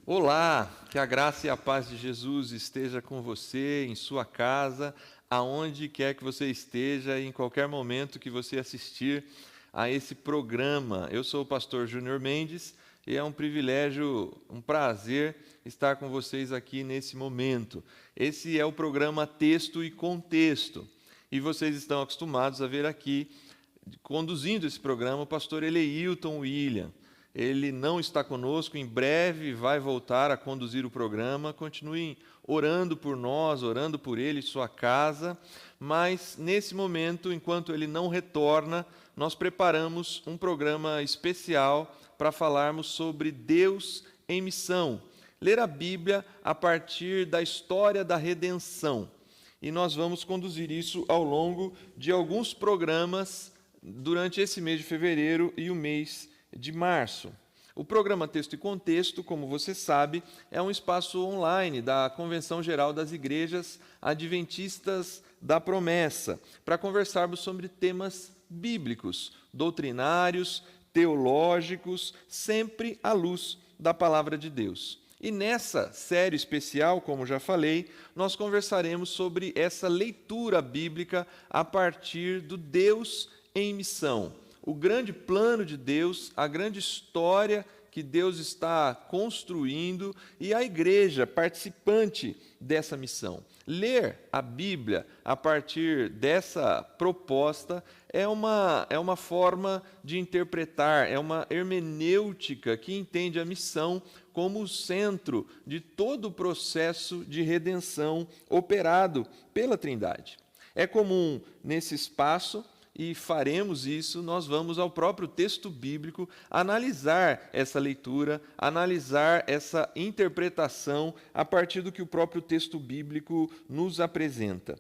Olá, que a graça e a paz de Jesus esteja com você, em sua casa, aonde quer que você esteja, em qualquer momento que você assistir a esse programa. Eu sou o pastor Júnior Mendes e é um privilégio, um prazer estar com vocês aqui nesse momento. Esse é o programa Texto e Contexto e vocês estão acostumados a ver aqui, conduzindo esse programa, o pastor Eleilton William. Ele não está conosco, em breve vai voltar a conduzir o programa. Continuem orando por nós, orando por ele e sua casa. Mas, nesse momento, enquanto ele não retorna, nós preparamos um programa especial para falarmos sobre Deus em missão. Ler a Bíblia a partir da história da redenção. E nós vamos conduzir isso ao longo de alguns programas durante esse mês de fevereiro e o mês de março. O programa Texto e Contexto, como você sabe, é um espaço online da Convenção Geral das Igrejas Adventistas da Promessa, para conversarmos sobre temas bíblicos, doutrinários, teológicos, sempre à luz da Palavra de Deus. E nessa série especial, como já falei, nós conversaremos sobre essa leitura bíblica a partir do Deus em missão. O grande plano de Deus, a grande história que Deus está construindo e a igreja participante dessa missão. Ler a Bíblia a partir dessa proposta é uma forma de interpretar, é uma hermenêutica que entende a missão como o centro de todo o processo de redenção operado pela Trindade. É comum nesse espaço, e faremos isso, nós vamos ao próprio texto bíblico analisar essa leitura, analisar essa interpretação a partir do que o próprio texto bíblico nos apresenta,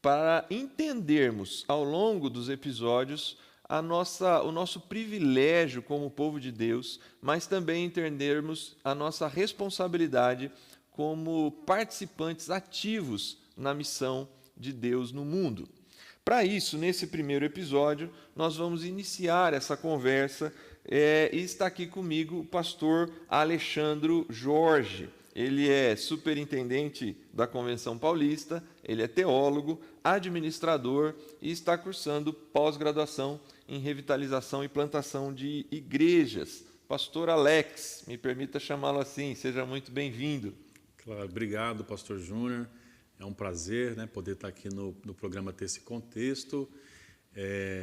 para entendermos ao longo dos episódios o nosso privilégio como povo de Deus, mas também entendermos a nossa responsabilidade como participantes ativos na missão de Deus no mundo. Para isso, nesse primeiro episódio, nós vamos iniciar essa conversa e está aqui comigo o pastor Alexandro Jorge. Ele é superintendente da Convenção Paulista, ele é teólogo, administrador e está cursando pós-graduação em revitalização e plantação de igrejas. Pastor Alex, me permita chamá-lo assim, seja muito bem-vindo. Claro, obrigado, pastor Júnior. É um prazer, poder estar aqui no programa Texto e Contexto,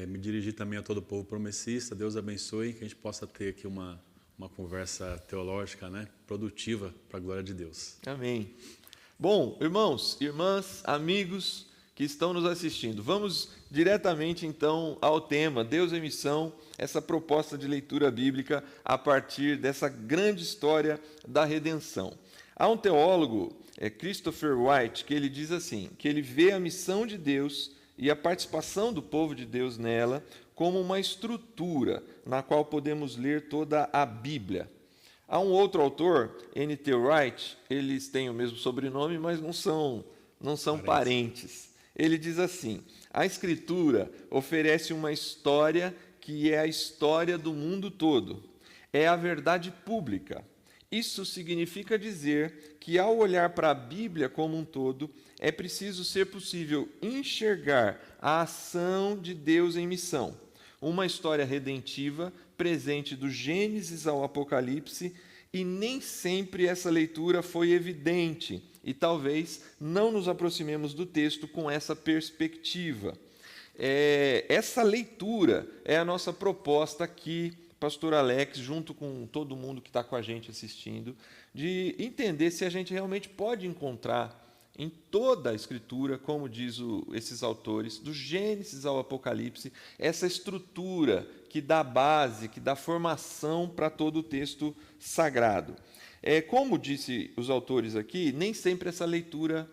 me dirigir também a todo o povo promessista. Deus abençoe, que a gente possa ter aqui uma conversa teológica, produtiva para a glória de Deus. Amém. Bom, irmãos, irmãs, amigos que estão nos assistindo, vamos diretamente então ao tema Deus em Missão, essa proposta de leitura bíblica a partir dessa grande história da redenção. Há um teólogo, Christopher White, que ele diz assim, que ele vê a missão de Deus e a participação do povo de Deus nela como uma estrutura na qual podemos ler toda a Bíblia. Há um outro autor, N.T. Wright, eles têm o mesmo sobrenome, mas não são parentes. Ele diz assim, a Escritura oferece uma história que é a história do mundo todo. É a verdade pública. Isso significa dizer que, ao olhar para a Bíblia como um todo, é preciso ser possível enxergar a ação de Deus em missão. Uma história redentiva presente do Gênesis ao Apocalipse, e nem sempre essa leitura foi evidente, e talvez não nos aproximemos do texto com essa perspectiva. Essa leitura é a nossa proposta aqui, pastor Alex, junto com todo mundo que está com a gente assistindo, de entender se a gente realmente pode encontrar em toda a Escritura, como diz esses autores, do Gênesis ao Apocalipse, essa estrutura que dá base, que dá formação para todo o texto sagrado. Como disse os autores aqui, nem sempre essa leitura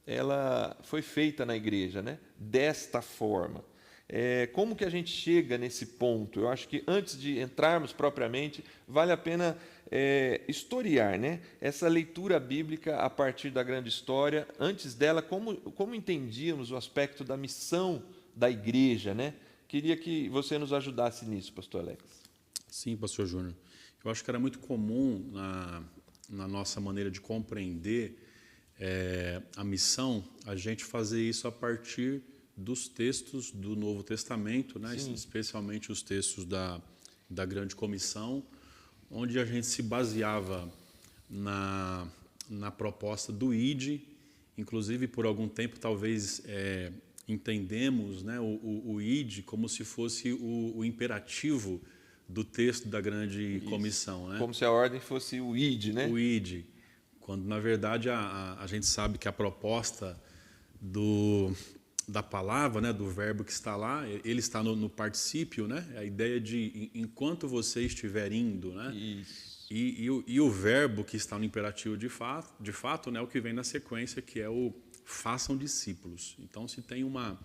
ela foi feita na igreja, né? Desta forma. Como que a gente chega nesse ponto? Eu acho que antes de entrarmos propriamente, vale a pena historiar, né? Essa leitura bíblica a partir da grande história. Antes dela, como entendíamos o aspecto da missão da igreja, né? Queria que você nos ajudasse nisso, pastor Alex. Sim, pastor Júnior. Eu acho que era muito comum na nossa maneira de compreender a missão, a gente fazer isso a partir dos textos do Novo Testamento, né? Especialmente os textos da Grande Comissão, onde a gente se baseava na proposta do ID, inclusive por algum tempo talvez entendemos, né, o ID como se fosse o imperativo do texto da Grande Comissão. Né? Como se a ordem fosse o ID, né? O ID, quando na verdade a gente sabe que a proposta da palavra, né, do verbo que está lá, ele está no particípio, né? A ideia de enquanto você estiver indo, né? Isso. E o verbo que está no imperativo de fato, né, o que vem na sequência, que é o façam discípulos. Então, se tem uma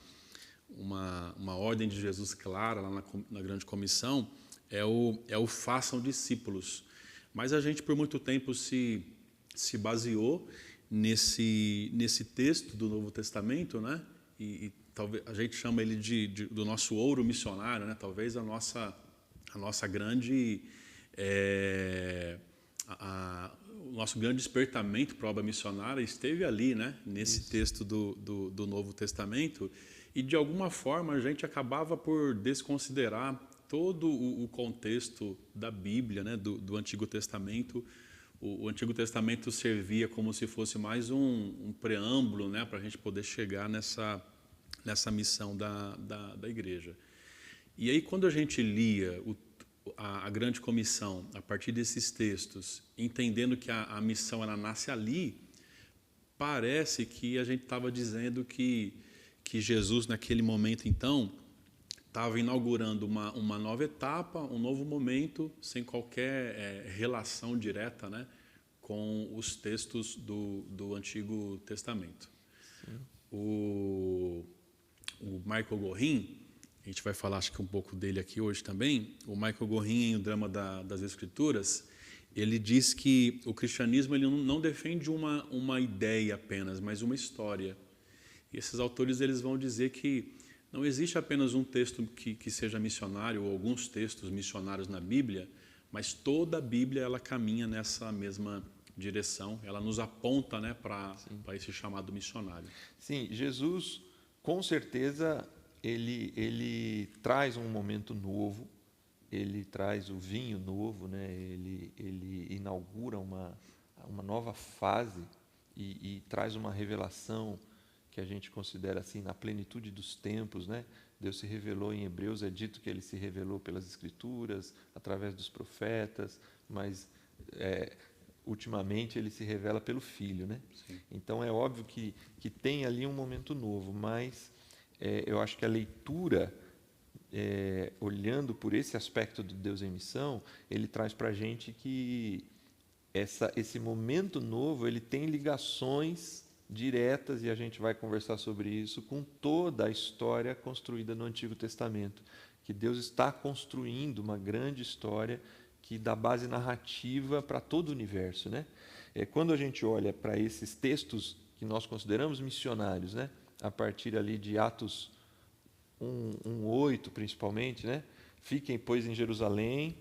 ordem de Jesus clara lá na Grande Comissão, é o façam discípulos. Mas a gente por muito tempo se baseou nesse texto do Novo Testamento, né? E talvez a gente chama ele do nosso ouro missionário, né? Talvez a nossa grande o nosso grande despertamento para a obra missionária esteve ali, né? Nesse texto do Novo Testamento, e de alguma forma a gente acabava por desconsiderar todo o contexto da Bíblia, né? Do Antigo Testamento. O Antigo Testamento servia como se fosse mais um preâmbulo, né, para a gente poder chegar nessa missão da igreja. E aí, quando a gente lia a Grande Comissão, a partir desses textos, entendendo que a missão ela nasce ali, parece que a gente estava dizendo que Jesus, naquele momento, então, estava inaugurando uma nova etapa, um novo momento, sem qualquer relação direta, né, com os textos do Antigo Testamento. O Michael Gorin, a gente vai falar acho que um pouco dele aqui hoje também, o Michael Gorin, em O Drama das Escrituras, ele diz que o cristianismo ele não defende uma ideia apenas, mas uma história. E esses autores eles vão dizer que não existe apenas um texto que seja missionário, ou alguns textos missionários na Bíblia, mas toda a Bíblia ela caminha nessa mesma direção, ela nos aponta, né, para esse chamado missionário. Sim, Jesus, com certeza, ele traz um momento novo, ele traz o vinho novo, né? Ele inaugura uma nova fase e traz uma revelação que a gente considera assim na plenitude dos tempos, né? Deus se revelou em Hebreus, é dito que ele se revelou pelas Escrituras, através dos profetas, mas ultimamente ele se revela pelo Filho, né? Sim. Então é óbvio que tem ali um momento novo, mas eu acho que a leitura, olhando por esse aspecto do Deus em missão, ele traz para a gente que esse momento novo ele tem ligações diretas, e a gente vai conversar sobre isso, com toda a história construída no Antigo Testamento, que Deus está construindo uma grande história que dá base narrativa para todo o universo, né? Quando a gente olha para esses textos que nós consideramos missionários, né? A partir ali de Atos 1:8 principalmente, né? Fiquem, pois, em Jerusalém,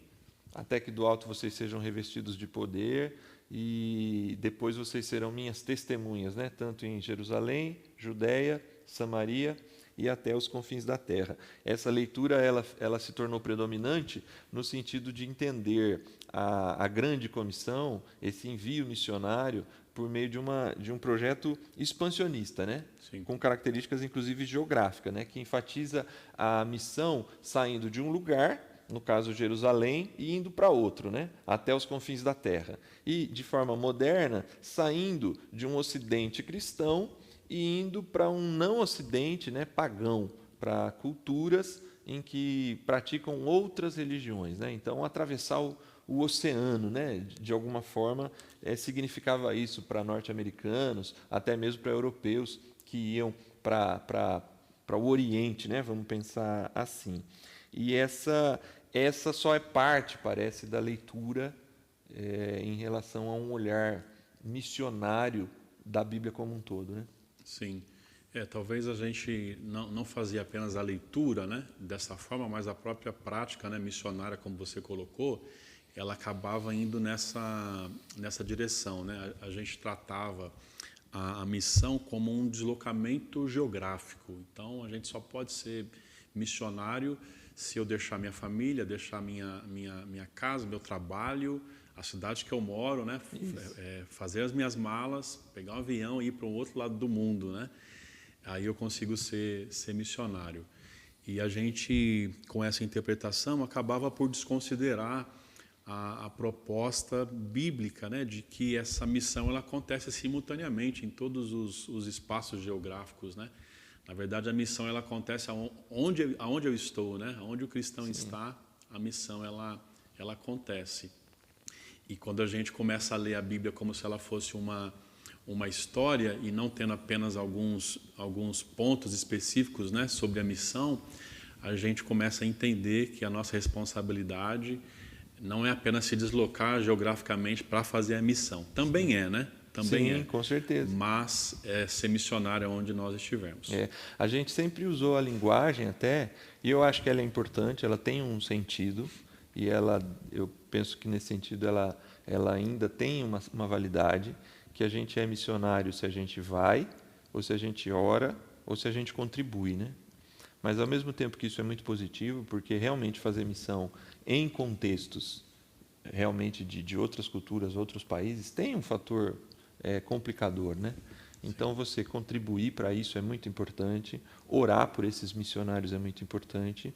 até que do alto vocês sejam revestidos de poder, e depois vocês serão minhas testemunhas, né? Tanto em Jerusalém, Judeia, Samaria e até os confins da terra. Essa leitura ela se tornou predominante no sentido de entender a grande comissão, esse envio missionário, por meio de um projeto expansionista, né? Sim. Com características inclusive geográficas, né? Que enfatiza a missão saindo de um lugar no caso Jerusalém, e indo para outro, né? Até os confins da terra. E, de forma moderna, saindo de um ocidente cristão e indo para um não ocidente, né, pagão, para culturas em que praticam outras religiões, né? Então, atravessar o oceano, né? De alguma forma, significava isso para norte-americanos, até mesmo para europeus que iam para o Oriente, né? Vamos pensar assim. E essa só é parte, parece, da leitura em relação a um olhar missionário da Bíblia como um todo, né? Sim. Talvez a gente não fazia apenas a leitura, né, dessa forma, mas a própria prática, né, missionária, como você colocou, ela acabava indo nessa direção, né? A gente tratava a missão como um deslocamento geográfico. Então, a gente só pode ser missionário se eu deixar minha família, deixar minha casa, meu trabalho, a cidade que eu moro, né? Fazer as minhas malas, pegar um avião e ir para o outro lado do mundo, né? Aí eu consigo ser missionário. E a gente, com essa interpretação, acabava por desconsiderar a proposta bíblica, né, de que essa missão ela acontece simultaneamente em todos os espaços geográficos, né? Na verdade, a missão ela acontece aonde eu estou, né? Aonde o cristão está, a missão ela acontece. E quando a gente começa a ler a Bíblia como se ela fosse uma história e não tendo apenas alguns pontos específicos, né, sobre a missão, a gente começa a entender que a nossa responsabilidade não é apenas se deslocar geograficamente para fazer a missão. Também é, né? Também Sim, com certeza. Mas é ser missionário onde nós estivermos. A gente sempre usou a linguagem até, e eu acho que ela é importante, ela tem um sentido, e eu penso que nesse sentido ela ainda tem uma validade, que a gente é missionário se a gente vai, ou se a gente ora, ou se a gente contribui, né? Mas ao mesmo tempo que isso é muito positivo, porque realmente fazer missão em contextos realmente de outras culturas, outros países, tem um fator complicador, né? Então você contribuir para isso é muito importante, orar por esses missionários é muito importante,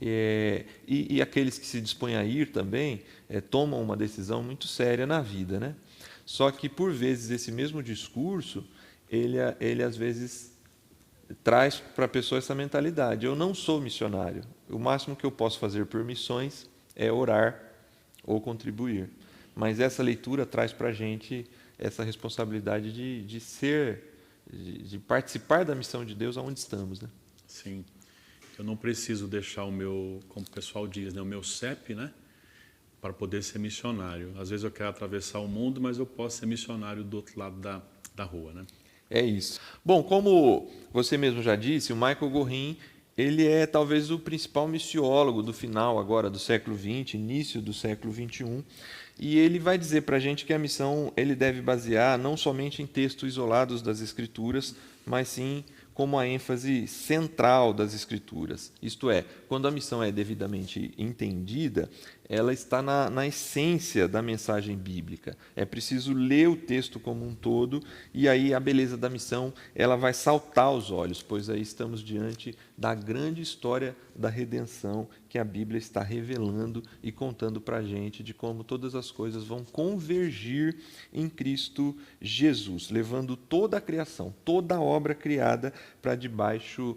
e aqueles que se dispõem a ir também tomam uma decisão muito séria na vida, né? Só que por vezes esse mesmo discurso ele às vezes traz para a pessoa essa mentalidade: eu não sou missionário, o máximo que eu posso fazer por missões é orar ou contribuir. Mas essa leitura traz para a gente essa responsabilidade de participar da missão de Deus aonde estamos, né? Sim. Eu não preciso deixar o meu, como o pessoal diz, né, o meu CEP, né, para poder ser missionário. Às vezes eu quero atravessar o mundo, mas eu posso ser missionário do outro lado da rua, né? É isso. Bom, como você mesmo já disse, o Michael Gorin, ele é talvez o principal missiólogo do final agora do século XX, início do século XXI, e ele vai dizer para a gente que a missão ele deve basear não somente em textos isolados das Escrituras, mas sim como a ênfase central das Escrituras. Isto é, quando a missão é devidamente entendida, ela está na essência da mensagem bíblica. É preciso ler o texto como um todo, e aí a beleza da missão ela vai saltar aos olhos, pois aí estamos diante da grande história da redenção que a Bíblia está revelando e contando para a gente de como todas as coisas vão convergir em Cristo Jesus, levando toda a criação, toda a obra criada para debaixo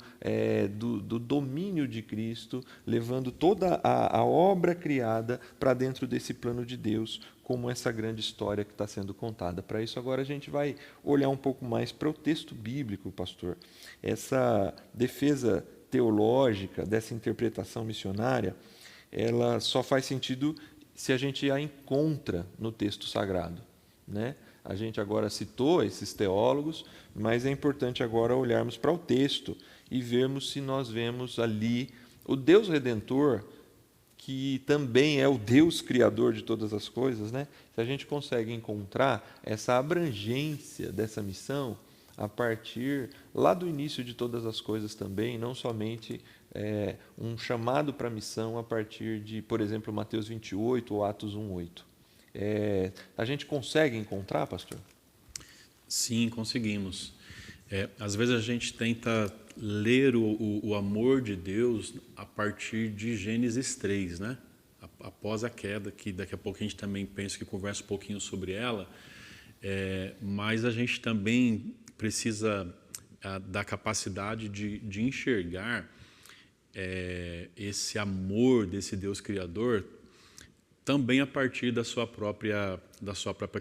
do domínio de Cristo, levando toda a obra criada para dentro desse plano de Deus, como essa grande história que está sendo contada. Para isso, agora a gente vai olhar um pouco mais para o texto bíblico, pastor. Essa defesa teológica dessa interpretação missionária, ela só faz sentido se a gente a encontra no texto sagrado, né? A gente agora citou esses teólogos, mas é importante agora olharmos para o texto e vermos se nós vemos ali o Deus Redentor, que também é o Deus Criador de todas as coisas, né? Se a gente consegue encontrar essa abrangência dessa missão a partir lá do início de todas as coisas também, não somente um chamado para a missão a partir de, por exemplo, Mateus 28 ou Atos 1:8. A gente consegue encontrar, pastor? Sim, conseguimos. Às vezes a gente tenta ler o amor de Deus a partir de Gênesis 3, né? Após a queda, que daqui a pouco a gente também pensa que conversa um pouquinho sobre ela, mas a gente também precisa da capacidade de enxergar esse amor desse Deus Criador também a partir da sua própria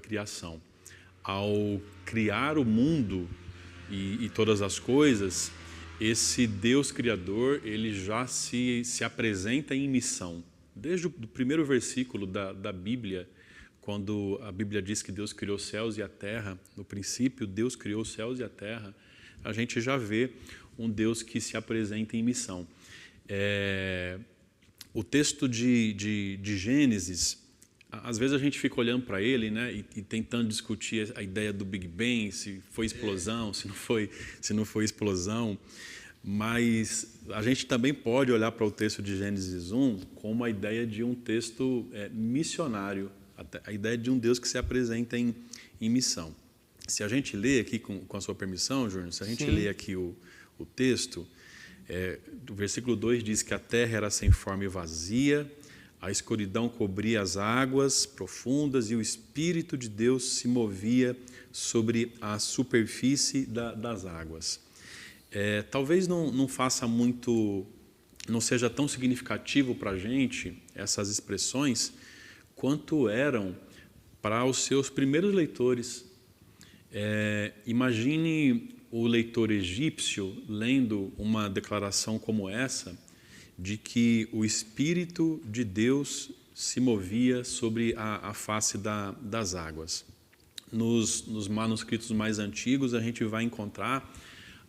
criação. Ao criar o mundo e todas as coisas, esse Deus Criador, ele já se apresenta em missão. Desde o primeiro versículo da Bíblia, quando a Bíblia diz que Deus criou os céus e a terra, no princípio Deus criou os céus e a terra, a gente já vê um Deus que se apresenta em missão. O texto de Gênesis, às vezes a gente fica olhando para ele, né, e tentando discutir a ideia do Big Bang, se foi explosão, se não foi explosão, mas a gente também pode olhar para o texto de Gênesis 1 como a ideia de um texto missionário, a ideia de um Deus que se apresenta em missão. Se a gente lê aqui, com a sua permissão, Júnior, se a gente lê aqui o texto, o versículo 2 diz que a terra era sem forma e vazia, a escuridão cobria as águas profundas e o Espírito de Deus se movia sobre a superfície das águas. Talvez não faça muito, não seja tão significativo para a gente essas expressões quanto eram para os seus primeiros leitores. Imagine o leitor egípcio lendo uma declaração como essa, de que o Espírito de Deus se movia sobre a face das águas. Nos manuscritos mais antigos, a gente vai encontrar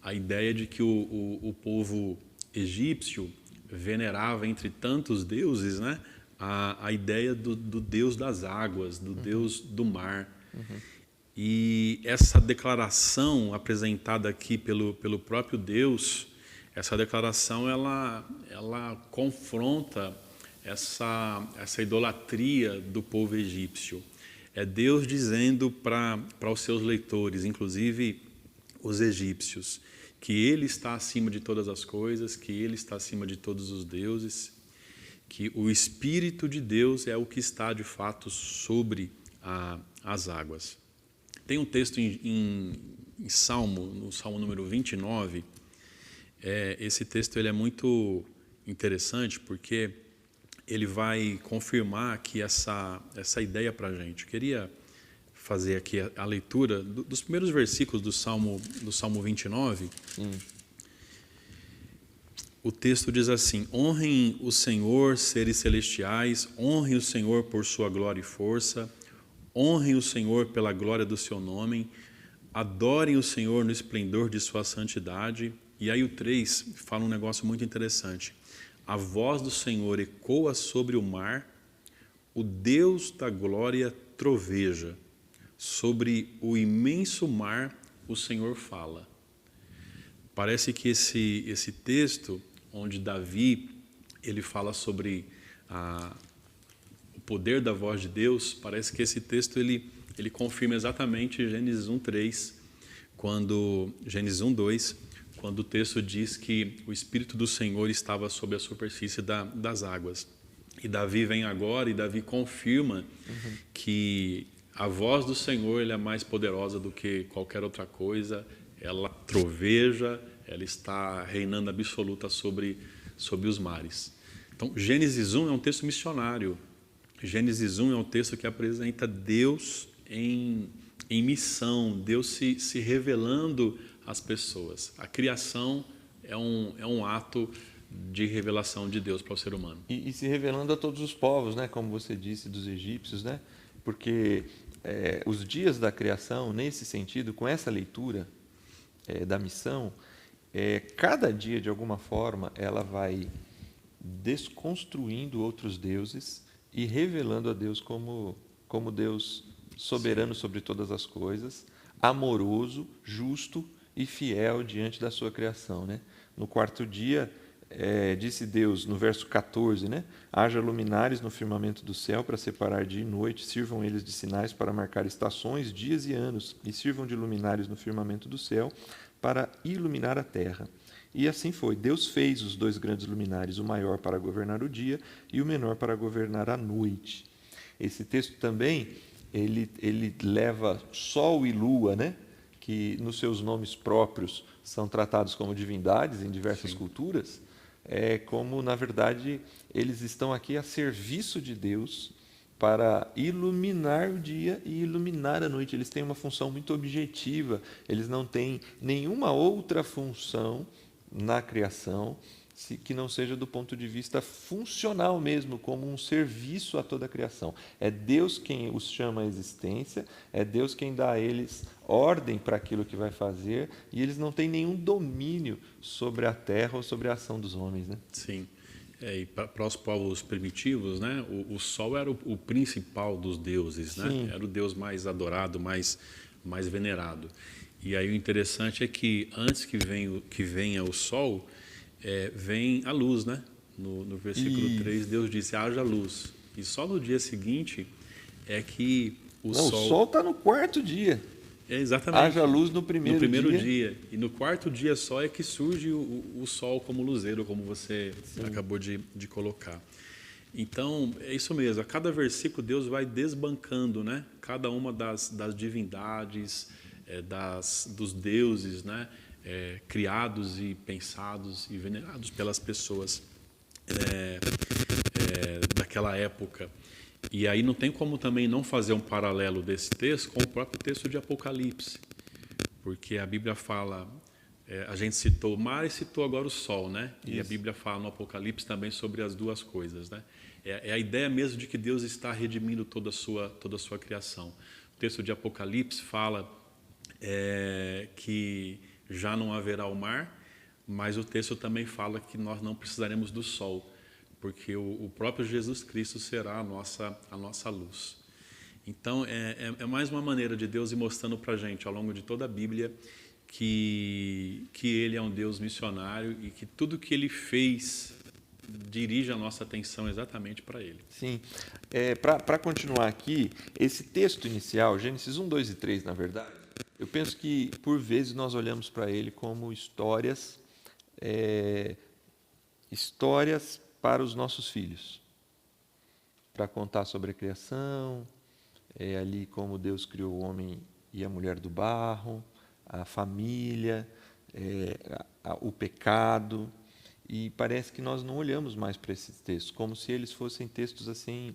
a ideia de que o povo egípcio venerava, entre tantos deuses, né, a ideia do Deus das águas, do Deus do mar. E essa declaração apresentada aqui pelo próprio Deus, essa declaração ela confronta essa idolatria do povo egípcio. É Deus dizendo para os seus leitores, inclusive os egípcios, que Ele está acima de todas as coisas, que Ele está acima de todos os deuses, que o Espírito de Deus é o que está de fato sobre as águas. Tem um texto no Salmo número 29, esse texto ele é muito interessante porque ele vai confirmar aqui essa ideia para a gente. Eu queria fazer aqui a leitura dos primeiros versículos do Salmo 29. O texto diz assim: honrem o Senhor, seres celestiais, honrem o Senhor por sua glória e força, honrem o Senhor pela glória do seu nome, adorem o Senhor no esplendor de sua santidade. E aí o 3 fala um negócio muito interessante. A voz do Senhor ecoa sobre o mar, o Deus da glória troveja. Sobre o imenso mar o Senhor fala. Parece que esse texto, onde Davi ele fala sobre o poder da voz de Deus, parece que esse texto ele confirma exatamente Gênesis 1:3, Gênesis 1:2, quando o texto diz que o Espírito do Senhor estava sobre a superfície das águas. E Davi vem agora e Davi confirma que a voz do Senhor ele é mais poderosa do que qualquer outra coisa, ela troveja, ela está reinando absoluta sobre os mares. Então, Gênesis 1 é um texto missionário. Gênesis 1 é um texto que apresenta Deus em missão, Deus se revelando às pessoas. A criação é um ato de revelação de Deus para o ser humano. E se revelando a todos os povos, né? Como você disse, dos egípcios, né? Porque os dias da criação, nesse sentido, com essa leitura da missão, cada dia, de alguma forma, ela vai desconstruindo outros deuses e revelando a Deus como Deus soberano sobre todas as coisas, amoroso, justo e fiel diante da sua criação, né? No quarto dia, disse Deus, no verso 14, né? Haja luminares no firmamento do céu para separar dia e noite, sirvam eles de sinais para marcar estações, dias e anos, e sirvam de luminares no firmamento do céu para iluminar a terra. E assim foi. Deus fez os dois grandes luminares, o maior para governar o dia e o menor para governar a noite. Esse texto também, ele leva Sol e Lua, né? Que nos seus nomes próprios são tratados como divindades em diversas Sim. culturas, como, na verdade, eles estão aqui a serviço de Deus para iluminar o dia e iluminar a noite. Eles têm uma função muito objetiva, eles não têm nenhuma outra função na criação que não seja do ponto de vista funcional mesmo, como um serviço a toda a criação. É Deus quem os chama à existência, é Deus quem dá a eles ordem para aquilo que vai fazer, e eles não têm nenhum domínio sobre a terra ou sobre a ação dos homens, né? Sim. E para os povos primitivos, né, o sol era o principal dos deuses, né? Sim. Era o deus mais adorado, mais venerado. E aí o interessante é que antes que venha o sol, vem a luz, né? No versículo 3, Deus disse, haja luz. E só no dia seguinte é que o Não, o sol está no quarto dia. Exatamente. Haja luz no primeiro dia. E no quarto dia só é que surge o sol como luzeiro, como você acabou de colocar. Então, é isso mesmo. A cada versículo, Deus vai desbancando, né? Cada uma das divindades, dos deuses, né? Criados e pensados e venerados pelas pessoas daquela época. E aí não tem como também não fazer um paralelo desse texto com o próprio texto de Apocalipse, porque a Bíblia fala, a gente citou o mar e citou agora o sol, né? Isso. E a Bíblia fala no Apocalipse também sobre as duas coisas, né? É a ideia mesmo de que Deus está redimindo toda a sua criação. O texto de Apocalipse fala que já não haverá o mar, mas o texto também fala que nós não precisaremos do sol, porque o próprio Jesus Cristo será a nossa luz. Então, é mais uma maneira de Deus ir mostrando para a gente, ao longo de toda a Bíblia, que Ele é um Deus missionário e que tudo que Ele fez dirige a nossa atenção exatamente para Ele. Sim. Para continuar aqui, esse texto inicial, Gênesis 1, 2 e 3, na verdade, eu penso que, por vezes, nós olhamos para ele como histórias para os nossos filhos, para contar sobre a criação, ali como Deus criou o homem e a mulher do barro, a família, o pecado, e parece que nós não olhamos mais para esses textos, como se eles fossem textos assim,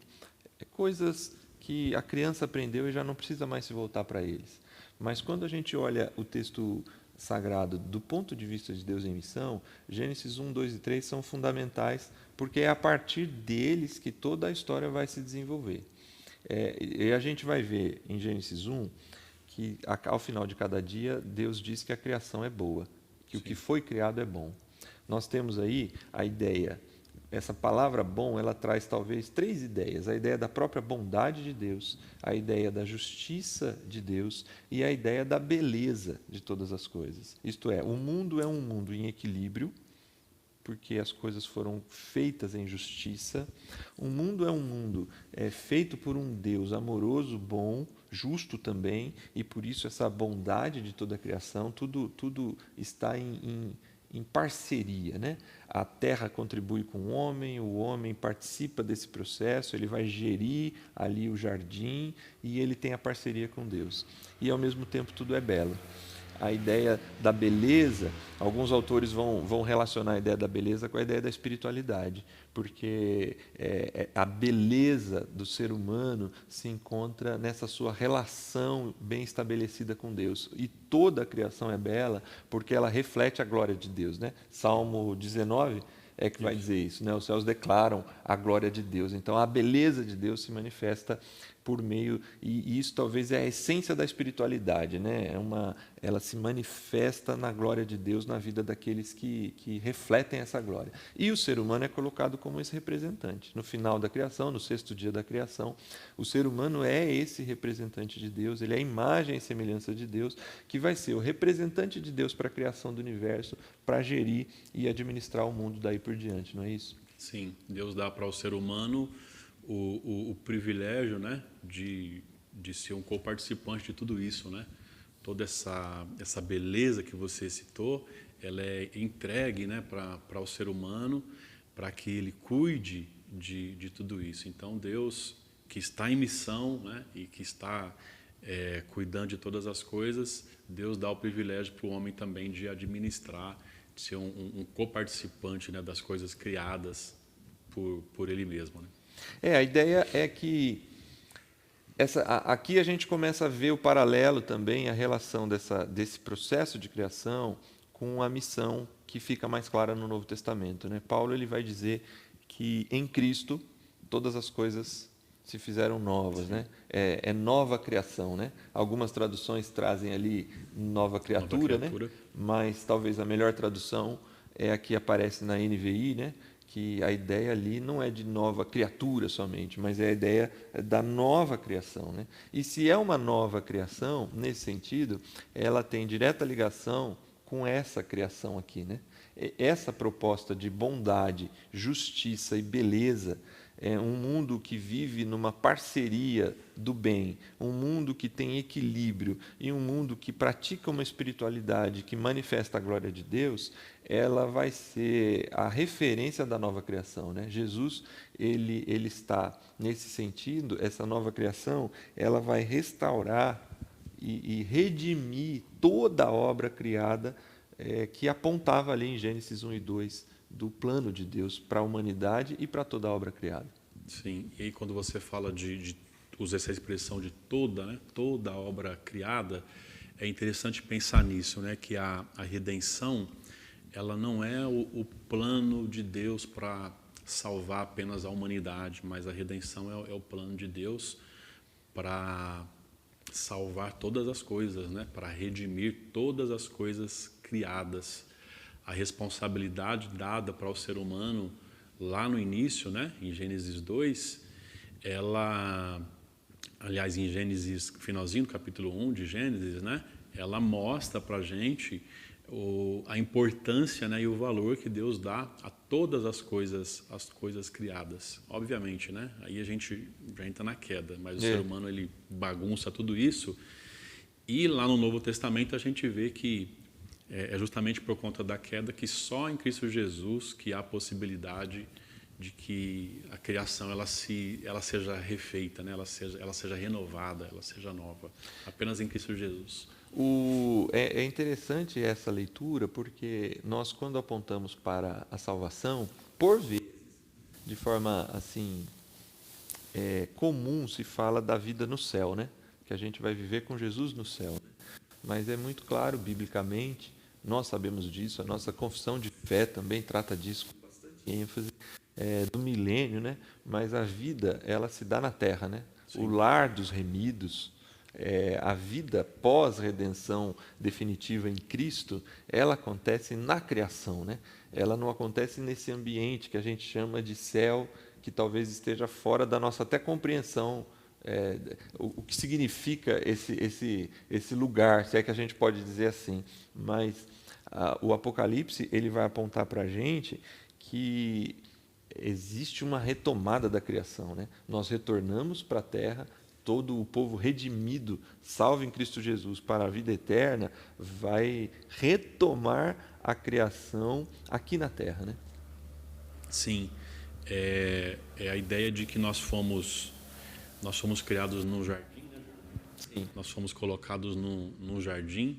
coisas que a criança aprendeu e já não precisa mais se voltar para eles. Mas quando a gente olha o texto sagrado do ponto de vista de Deus em missão, Gênesis 1, 2 e 3 são fundamentais, porque é a partir deles que toda a história vai se desenvolver. E a gente vai ver em Gênesis 1 que ao final de cada dia Deus diz que a criação é boa, que Sim. O que foi criado é bom. Nós temos aí a ideia, essa palavra bom, ela traz talvez três ideias: a ideia da própria bondade de Deus, a ideia da justiça de Deus e a ideia da beleza de todas as coisas. Isto é, o mundo é um mundo em equilíbrio, porque as coisas foram feitas em justiça. O mundo é um mundo feito por um Deus amoroso, bom, justo também, e por isso essa bondade de toda a criação, tudo está em parceria, né? A terra contribui com o homem participa desse processo, ele vai gerir ali o jardim e ele tem a parceria com Deus. E ao mesmo tempo tudo é belo. A ideia da beleza, alguns autores vão relacionar a ideia da beleza com a ideia da espiritualidade, porque a beleza do ser humano se encontra nessa sua relação bem estabelecida com Deus. E toda a criação é bela porque ela reflete a glória de Deus, né? Salmo 19 é que vai dizer isso, né? Os céus declaram a glória de Deus. Então, a beleza de Deus se manifesta por meio, e isso talvez é a essência da espiritualidade, né? Ela se manifesta na glória de Deus na vida daqueles que refletem essa glória. E o ser humano é colocado como esse representante. No final da criação, no sexto dia da criação, o ser humano é esse representante de Deus, ele é a imagem e semelhança de Deus, que vai ser o representante de Deus para a criação do universo, para gerir e administrar o mundo daí por diante, não é isso? Sim, Deus dá para o ser humano o privilégio, né, de ser um coparticipante de tudo isso, né? Toda essa beleza que você citou ela é entregue, né, para o ser humano, para que ele cuide de tudo isso. Então, Deus, que está em missão, né, e que está cuidando de todas as coisas, Deus dá o privilégio para o homem também de administrar, de ser um coparticipante, né, das coisas criadas por ele mesmo, né? A ideia é que aqui a gente começa a ver o paralelo também, a relação desse processo de criação com a missão que fica mais clara no Novo Testamento, né? Paulo ele vai dizer que em Cristo todas as coisas se fizeram novas, né? É nova criação, né? Algumas traduções trazem ali nova criatura, né? Mas talvez a melhor tradução é a que aparece na NVI, né? Que a ideia ali não é de nova criatura somente, mas é a ideia da nova criação, né? E se é uma nova criação, nesse sentido, ela tem direta ligação com essa criação aqui, né? Essa proposta de bondade, justiça e beleza é um mundo que vive numa parceria do bem, um mundo que tem equilíbrio e um mundo que pratica uma espiritualidade que manifesta a glória de Deus, ela vai ser a referência da nova criação, né? Jesus, ele está, nesse sentido, essa nova criação, ela vai restaurar e redimir toda a obra criada que apontava ali em Gênesis 1 e 2 do plano de Deus para a humanidade e para toda a obra criada. Sim, e aí quando você fala usa essa expressão de toda, né, toda a obra criada, é interessante pensar nisso, né, que a redenção, ela não é o plano de Deus para salvar apenas a humanidade, mas a redenção é o plano de Deus para salvar todas as coisas, né, para redimir todas as coisas criadas. A responsabilidade dada para o ser humano lá no início, né, em Gênesis 2, aliás, em Gênesis, finalzinho do capítulo 1 de Gênesis, né, ela mostra para a gente a importância, né, e o valor que Deus dá a todas as coisas criadas. Obviamente, né, aí a gente já entra na queda, mas o ser humano ele bagunça tudo isso. E lá no Novo Testamento a gente vê que é justamente por conta da queda que só em Cristo Jesus que há a possibilidade de que a criação ela seja refeita, né? ela seja renovada, ela seja nova. Apenas em Cristo Jesus. É interessante essa leitura porque nós, quando apontamos para a salvação, por vezes, de forma assim comum, se fala da vida no céu, né? Que a gente vai viver com Jesus no céu. Mas é muito claro, biblicamente, nós sabemos disso, a nossa confissão de fé também trata disso com bastante ênfase, do milênio, né? Mas a vida, ela se dá na terra, né? Sim. O lar dos remidos, a vida pós-redenção definitiva em Cristo, ela acontece na criação, né? Ela não acontece nesse ambiente que a gente chama de céu, que talvez esteja fora da nossa até compreensão, o que significa esse lugar, se é que a gente pode dizer assim. Mas o Apocalipse ele vai apontar para a gente que existe uma retomada da criação, né? Nós retornamos para a terra, todo o povo redimido, salvo em Cristo Jesus para a vida eterna, vai retomar a criação aqui na terra, né? Sim, é a ideia de que nós fomos criados num jardim, né? Sim. Nós fomos colocados num jardim,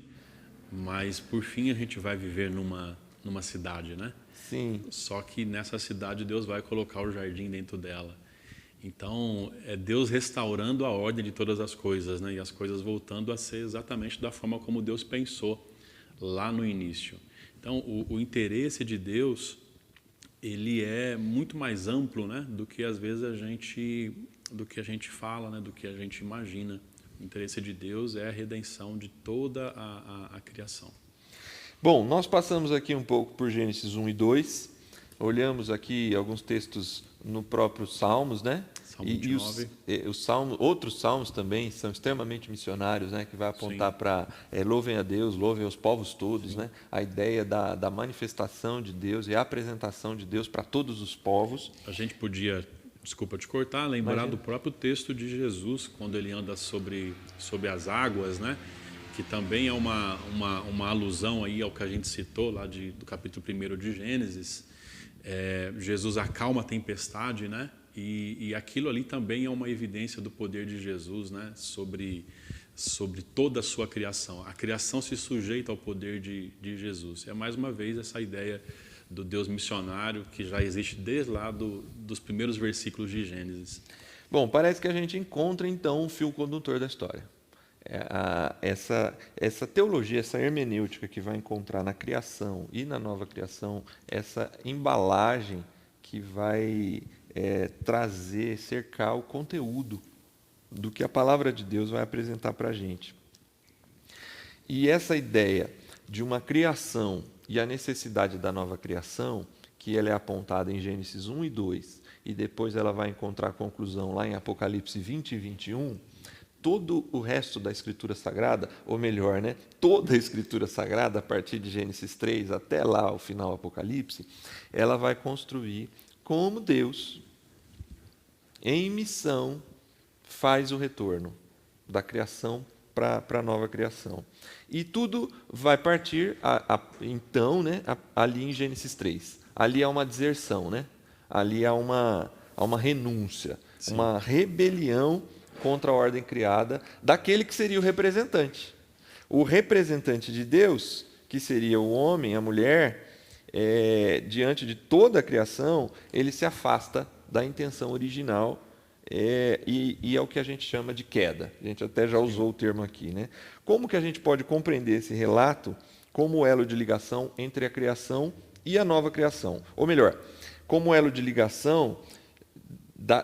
mas por fim a gente vai viver numa cidade, né? Sim. Só que nessa cidade Deus vai colocar o jardim dentro dela. Então, é Deus restaurando a ordem de todas as coisas, né? E as coisas voltando a ser exatamente da forma como Deus pensou lá no início. Então, o interesse de Deus, ele é muito mais amplo, né? Do que às vezes a gente fala, né? Do que a gente imagina. O interesse de Deus é a redenção de toda a criação. Bom, nós passamos aqui um pouco por Gênesis 1 e 2, olhamos aqui alguns textos no próprio Salmos, né? Salmo 29. Outros salmos também são extremamente missionários, né? Que vai apontar para louvem a Deus, louvem os povos todos, né? A ideia da manifestação de Deus e a apresentação de Deus para todos os povos. A gente podia, desculpa te cortar, lembrar do próprio texto de Jesus, quando ele anda sobre as águas, né? que também é uma alusão aí ao que a gente citou lá do capítulo 1 de Gênesis. Jesus acalma a tempestade, né? E aquilo ali também é uma evidência do poder de Jesus, né? Sobre toda a sua criação. A criação se sujeita ao poder de Jesus. É mais uma vez essa ideia do Deus missionário que já existe desde lá dos primeiros versículos de Gênesis. Bom, parece que a gente encontra então um fio condutor da história. Essa teologia, essa hermenêutica que vai encontrar na criação e na nova criação, essa embalagem que vai trazer, cercar o conteúdo do que a palavra de Deus vai apresentar para a gente. E essa ideia de uma criação e a necessidade da nova criação, que ela é apontada em Gênesis 1 e 2, e depois ela vai encontrar conclusão lá em Apocalipse 20 e 21, todo o resto da Escritura Sagrada, ou melhor, né, toda a Escritura Sagrada, a partir de Gênesis 3 até lá o final do Apocalipse, ela vai construir como Deus, em missão, faz o retorno da criação para a nova criação. E tudo vai partir, então, né, ali em Gênesis 3. Ali há uma deserção, né? Ali há uma renúncia, Sim. Uma rebelião contra a ordem criada daquele que seria o representante. O representante de Deus, que seria o homem, a mulher, diante de toda a criação, ele se afasta da intenção original e é o que a gente chama de queda. A gente até já usou o termo aqui, né? Como que a gente pode compreender esse relato como elo de ligação entre a criação e a nova criação? Ou melhor, como elo de ligação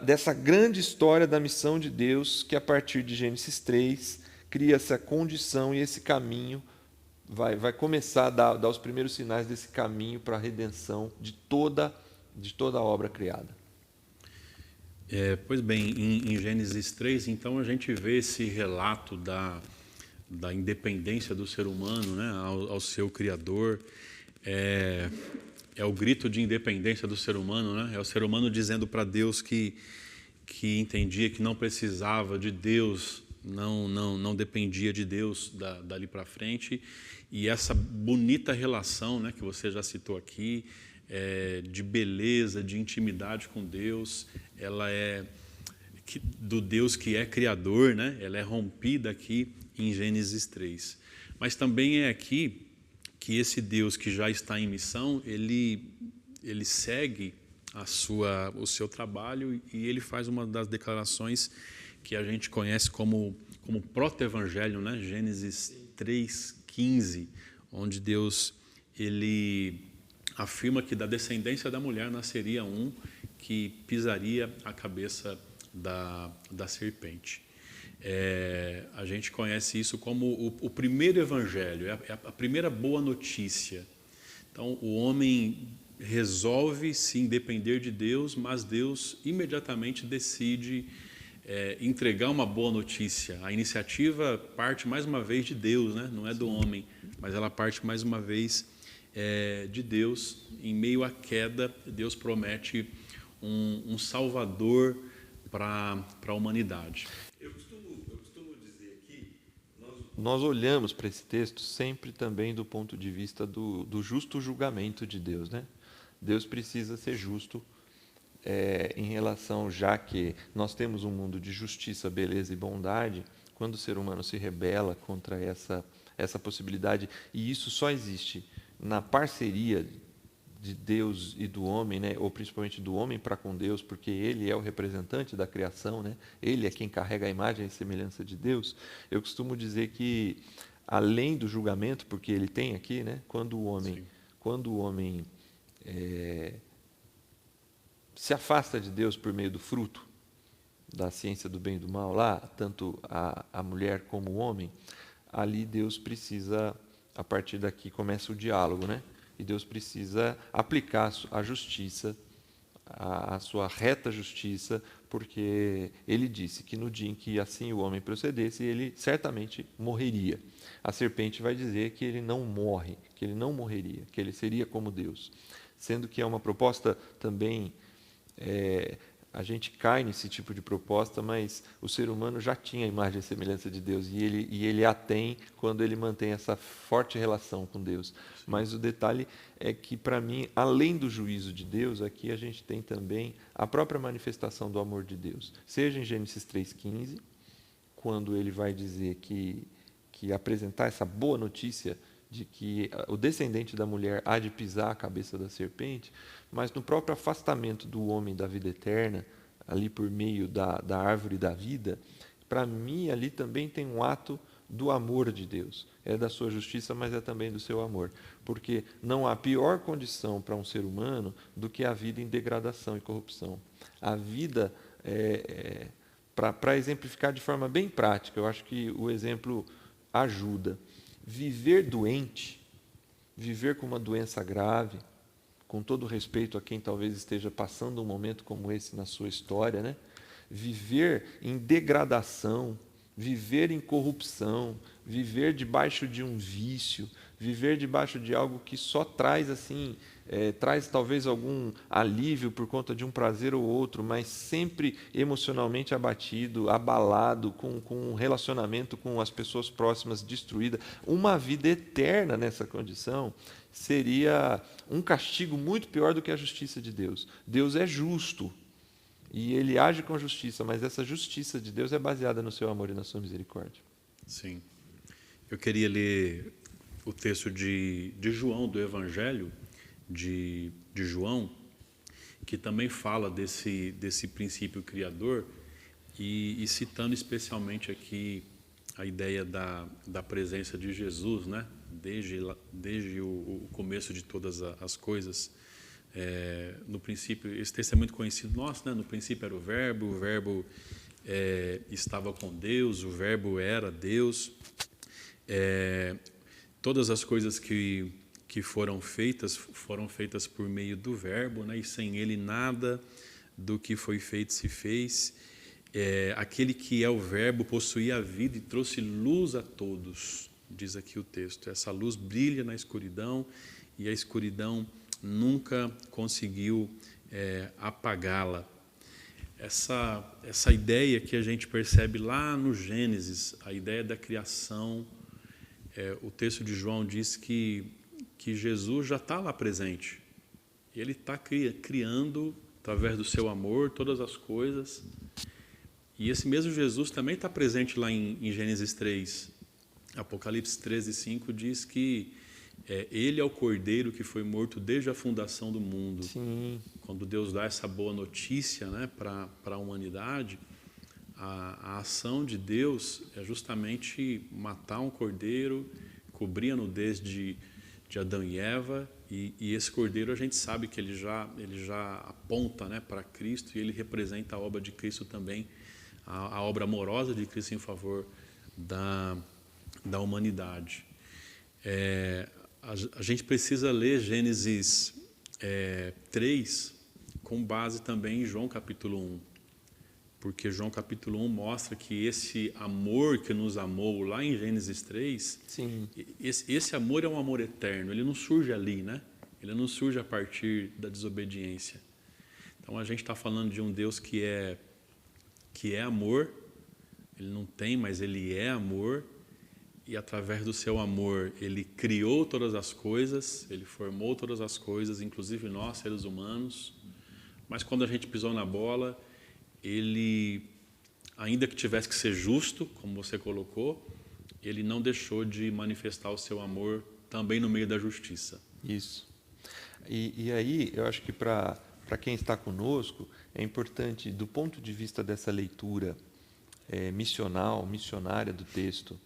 dessa grande história da missão de Deus que, a partir de Gênesis 3, cria essa condição e esse caminho, vai começar a dar os primeiros sinais desse caminho para a redenção de toda a obra criada. Pois bem, em Gênesis 3, então, a gente vê esse relato da independência do ser humano, né, ao seu Criador. É o grito de independência do ser humano, né? É o ser humano dizendo para Deus que entendia que não precisava de Deus, não dependia de Deus dali para frente. E essa bonita relação, né, que você já citou aqui, de beleza, de intimidade com Deus, ela é do Deus que é criador, né? Ela é rompida aqui em Gênesis 3. Mas também é aqui que esse Deus que já está em missão, ele segue o seu trabalho e ele faz uma das declarações que a gente conhece como proto-evangelho, né? Gênesis 3:15, onde Deus ele afirma que da descendência da mulher nasceria um que pisaria a cabeça da serpente. A gente conhece isso como o primeiro evangelho, é a primeira boa notícia. Então, o homem resolve se depender de Deus, mas Deus imediatamente decide entregar uma boa notícia. A iniciativa parte mais uma vez de Deus, né? Não é do homem, mas ela parte mais uma vez de Deus. Em meio à queda, Deus promete um Salvador para a humanidade. Nós olhamos para esse texto sempre também do ponto de vista do justo julgamento de Deus, né? Deus precisa ser justo em relação, já que nós temos um mundo de justiça, beleza e bondade, quando o ser humano se rebela contra essa possibilidade, e isso só existe na parceria de Deus e do homem, né? Ou principalmente do homem para com Deus, porque ele é o representante da criação, né? Ele é quem carrega a imagem e semelhança de Deus. Eu costumo dizer que, além do julgamento, porque ele tem aqui, né? Quando o homem se afasta de Deus por meio do fruto da ciência do bem e do mal, lá, tanto a mulher como o homem, ali Deus precisa, a partir daqui começa o diálogo, né? E Deus precisa aplicar a justiça, a sua reta justiça, porque ele disse que no dia em que assim o homem procedesse, ele certamente morreria. A serpente vai dizer que ele não morre, que ele não morreria, que ele seria como Deus. Sendo que é uma proposta também a gente cai nesse tipo de proposta, mas o ser humano já tinha a imagem e semelhança de Deus, e ele a tem quando ele mantém essa forte relação com Deus. Mas o detalhe é que, para mim, além do juízo de Deus, aqui a gente tem também a própria manifestação do amor de Deus. Seja em Gênesis 3,15, quando ele vai dizer que apresentar essa boa notícia de que o descendente da mulher há de pisar a cabeça da serpente, mas no próprio afastamento do homem da vida eterna, ali por meio da árvore da vida, para mim ali também tem um ato do amor de Deus. É da sua justiça, mas é também do seu amor. Porque não há pior condição para um ser humano do que a vida em degradação e corrupção. A vida, para exemplificar de forma bem prática, eu acho que o exemplo ajuda. Viver doente, viver com uma doença grave, com todo respeito a quem talvez esteja passando um momento como esse na sua história, né? Viver em degradação, viver em corrupção, viver debaixo de um vício, viver debaixo de algo que só traz assim, traz talvez algum alívio por conta de um prazer ou outro, mas sempre emocionalmente abatido, abalado, com um relacionamento com as pessoas próximas destruída. Uma vida eterna nessa condição seria um castigo muito pior do que a justiça de Deus. Deus é justo e Ele age com justiça, mas essa justiça de Deus é baseada no seu amor e na sua misericórdia. Sim. Eu queria ler o texto de João, do Evangelho de João, que também fala desse princípio criador, e citando especialmente aqui a ideia da presença de Jesus, né? Desde o começo de todas as coisas. No princípio, esse texto é muito conhecido nosso, né? No princípio era o Verbo estava com Deus, o Verbo era Deus. Todas as coisas que foram feitas por meio do Verbo, né? E sem ele nada do que foi feito se fez. Aquele que é o Verbo possuía a vida e trouxe luz a todos, diz aqui o texto. Essa luz brilha na escuridão e a escuridão nunca conseguiu apagá-la. Essa ideia que a gente percebe lá no Gênesis, a ideia da criação, o texto de João diz que Jesus já está lá presente. Ele está criando, através do seu amor, todas as coisas. E esse mesmo Jesus também está presente lá em Gênesis 3. Apocalipse 13:5 diz que ele é o Cordeiro que foi morto desde a fundação do mundo. Sim. Quando Deus dá essa boa notícia, né, para a humanidade, a ação de Deus é justamente matar um cordeiro, cobrir a nudez de Adão e Eva, e esse cordeiro a gente sabe que ele já aponta, né, para Cristo, e ele representa a obra de Cristo também, a obra amorosa de Cristo em favor da humanidade. A gente precisa ler Gênesis 3 com base também em João capítulo 1, porque João capítulo 1 mostra que esse amor que nos amou lá em Gênesis 3, Sim. Esse amor é um amor eterno, ele não surge ali, né? Ele não surge a partir da desobediência. Então a gente está falando de um Deus que é amor, ele não tem, mas ele é amor, e através do seu amor ele criou todas as coisas, ele formou todas as coisas, inclusive nós, seres humanos, mas quando a gente pisou na bola, ele, ainda que tivesse que ser justo, como você colocou, ele não deixou de manifestar o seu amor também no meio da justiça. Isso. E aí, eu acho que para quem está conosco, é importante, do ponto de vista dessa leitura missionária do texto,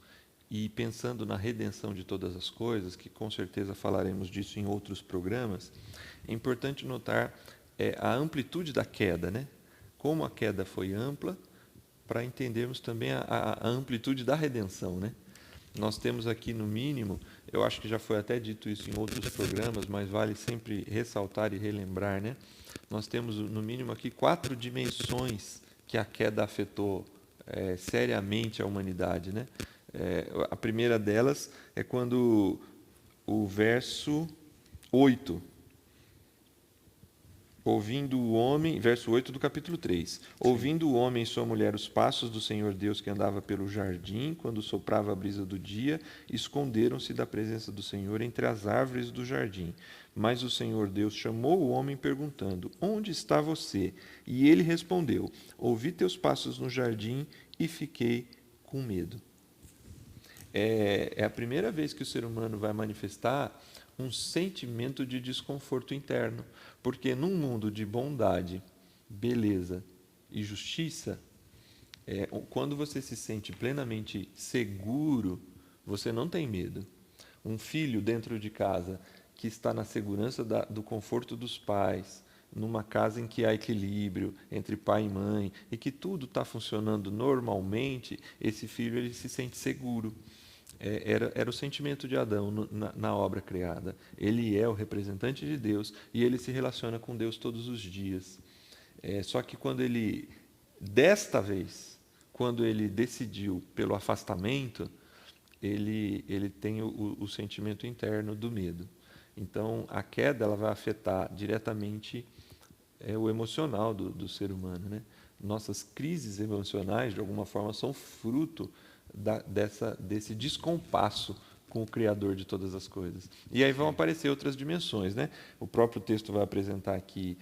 e pensando na redenção de todas as coisas, que com certeza falaremos disso em outros programas, é importante notar a amplitude da queda, né? Como a queda foi ampla, para entendermos também a amplitude da redenção, né? Nós temos aqui, no mínimo, eu acho que já foi até dito isso em outros programas, mas vale sempre ressaltar e relembrar, né? Nós temos, no mínimo, aqui 4 dimensões que a queda afetou seriamente a humanidade, né? A primeira delas é quando o verso 8 Ouvindo o homem, verso 8 do capítulo 3. Ouvindo o homem e sua mulher os passos do Senhor Deus que andava pelo jardim, quando soprava a brisa do dia, esconderam-se da presença do Senhor entre as árvores do jardim. Mas o Senhor Deus chamou o homem perguntando: Onde está você? E ele respondeu: Ouvi teus passos no jardim e fiquei com medo. É a primeira vez que o ser humano vai manifestar um sentimento de desconforto interno, porque num mundo de bondade, beleza e justiça, quando você se sente plenamente seguro, você não tem medo. Um filho dentro de casa que está na segurança do conforto dos pais, numa casa em que há equilíbrio entre pai e mãe e que tudo está funcionando normalmente, esse filho ele se sente seguro. Era o sentimento de Adão na obra criada. Ele é o representante de Deus e ele se relaciona com Deus todos os dias. Só que desta vez, quando ele decidiu pelo afastamento, ele tem o sentimento interno do medo. Então, a queda ela vai afetar diretamente o emocional do ser humano, né? Nossas crises emocionais, de alguma forma, são fruto desse descompasso com o Criador de todas as coisas. E aí vão aparecer outras dimensões, né? O próprio texto vai apresentar aqui